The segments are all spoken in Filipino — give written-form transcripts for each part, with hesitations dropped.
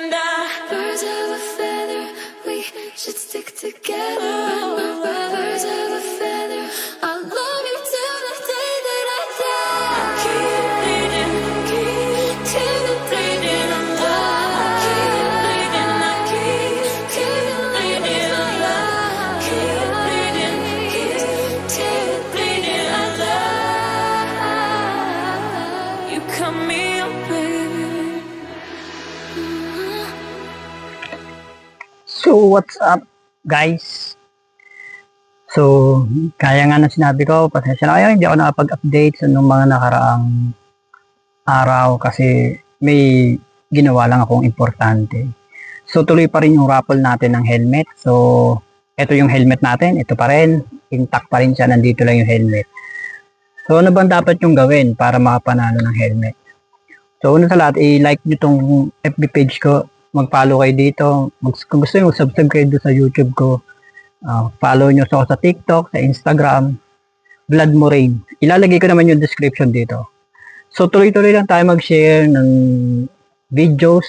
and I. Birds of a feather, we should stick together. Birds of a feather, I'll love you till the day that I die. Keep bleeding, keep till the bleeding alive. Keep bleeding, I keep bleeding alive. Keep bleeding, keep till the bleeding alive. You cut me up, baby. So, what's up, guys? So, kaya nga na sinabi ko, pasensya na kayo, hindi ako nakapag-update sa nung mga nakaraang araw kasi may ginawa lang akong importante. So, tuloy pa rin yung raffle natin ng helmet. So, ito yung helmet natin, ito pa rin, intact pa rin siya, nandito lang yung helmet. So, ano bang dapat yung gawin para makapanalo ng helmet? So, una sa lahat, i-like nyo tong FB page ko, mag-follow kayo dito. Kung gusto nyo, mag-subscribe kayo doon sa YouTube ko. Follow nyo ako sa TikTok, sa Instagram, Vlad Morain. Ilalagay ko naman yung description dito. So, tuloy-tuloy lang tayo mag-share ng videos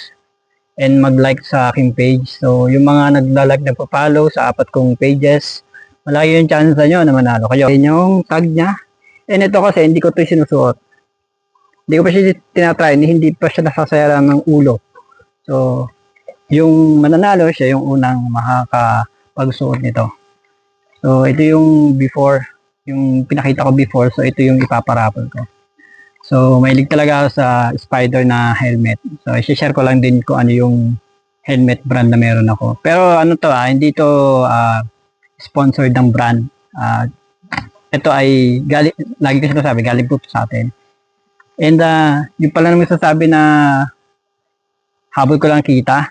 and mag-like sa aking page. So, yung mga nagla-like, nagpa-follow sa 4 kong pages, malaki yung chance nyo na manalo kayo. Yan yung tag niya. And ito kasi, hindi ko ito sinusuot. Hindi ko pa siya tinatry, hindi pa siya nasasayaran ng ulo. So, yung mananalo, siya yung unang makakapagsuot nito. So, ito yung before, yung pinakita ko before. So, ito yung ipaparapol ko. So, mahilig talaga ako sa Spider na helmet. So, i-share ko lang din kung ano yung helmet brand na meron ako. Pero ano to hindi to sponsored ng brand. Ito ay, lagi ko sinasabi, galing po sa atin. And yung pala naman sasabi na habol ko lang kita.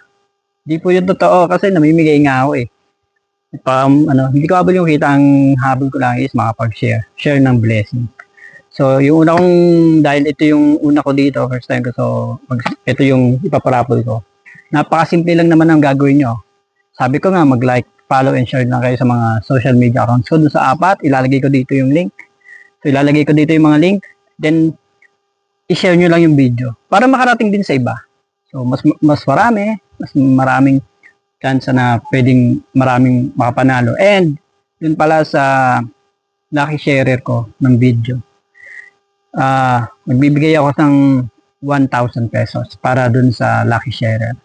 Di po yung totoo kasi namimigay nga ako eh. Hindi ko habol yung kita, ang habol ko lang is makapag-share. Share ng blessing. So, yung una kong, dahil ito yung una ko dito, first time ko, so, ito yung ipaparapol ko. Napakasimple lang naman ang gagawin nyo. Sabi ko nga, mag-like, follow, and share lang kayo sa mga social media accounts ko. Doon sa 4, ilalagay ko dito yung link. So, ilalagay ko dito yung mga link. Then, i-share nyo lang yung video. Para makarating din sa iba. So, mas maraming chance na pwedeng maraming makapanalo. And, yun pala sa lucky sharer ko ng video. Magbibigay ako ng 1,000 pesos para dun sa lucky sharer.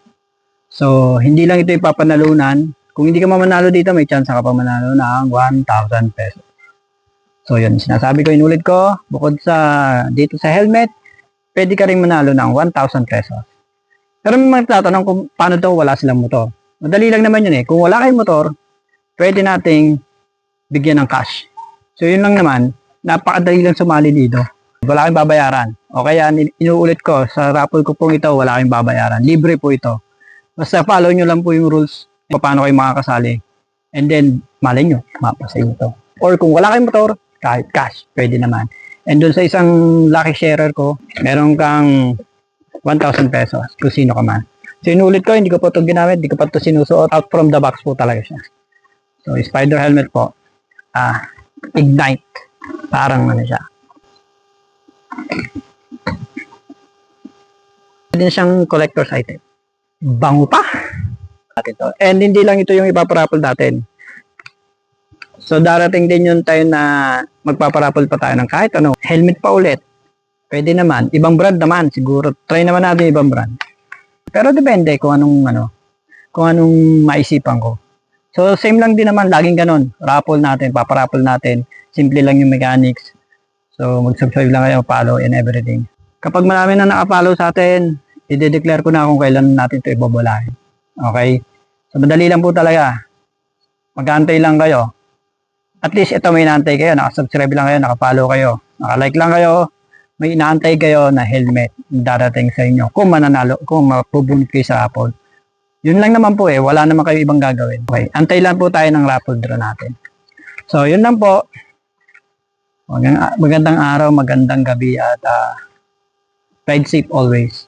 So, hindi lang ito ipapanalunan. Kung hindi ka mamanalo dito, may chance ka pa manalo ng 1,000 pesos. So, yun. Sinasabi ko, inulit ko, bukod sa dito sa helmet, pwede ka rin manalo ng 1,000 pesos. Pero may magtatanong kung paano daw wala silang motor. Madali lang naman yun eh. Kung wala kayong motor, pwede nating bigyan ng cash. So yun lang naman, napakadali lang sumali dito. Wala kayong babayaran. O kaya inuulit ko, sa raffle ko pong ito, wala kayong babayaran. Libre po ito. Basta follow nyo lang po yung rules kung paano kayo makakasali. And then, malay nyo, mapasa ito. Or kung wala kayong motor, kahit cash, pwede naman. And dun sa isang lucky sharer ko, meron kang 1,000 pesos kung sino ka man. So inulit ko, hindi ko po ito ginamit, hindi ko pa ito sinusuot. Out from the box po talaga siya. So Spider helmet po. Ignite. Parang ano siya. Pwede siyang collector's item. Bango pa. And hindi lang ito yung ipaparapol natin. So darating din yung time na magpaparapol pa tayo ng kahit ano. Helmet pa ulit. Pwede naman. Ibang brand naman siguro. Try naman natin ibang brand. Pero depende kung anong maisipan ko. So same lang din naman. Laging ganun. Raffle natin. Paparapol natin. Simple lang yung mechanics. So mag-subscribe lang kayo. Follow and everything. Kapag marami na naka-follow sa atin, i-declare ko na kung kailan natin ito ibabalahin. Okay? So madali lang po talaga. Mag-aantay lang kayo. At least ito may inaantay kayo. Naka-subscribe lang kayo. Naka-follow kayo. Naka-like lang kayo. May inaantay kayo na helmet darating sa inyo kung mananalo, kung mapubunot kayo sa raffle. Yun lang naman po wala naman kayo ibang gagawin. Okay, antay lang po tayo ng raffle draw natin. So, yun lang po. Magandang araw, magandang gabi at ride safe always.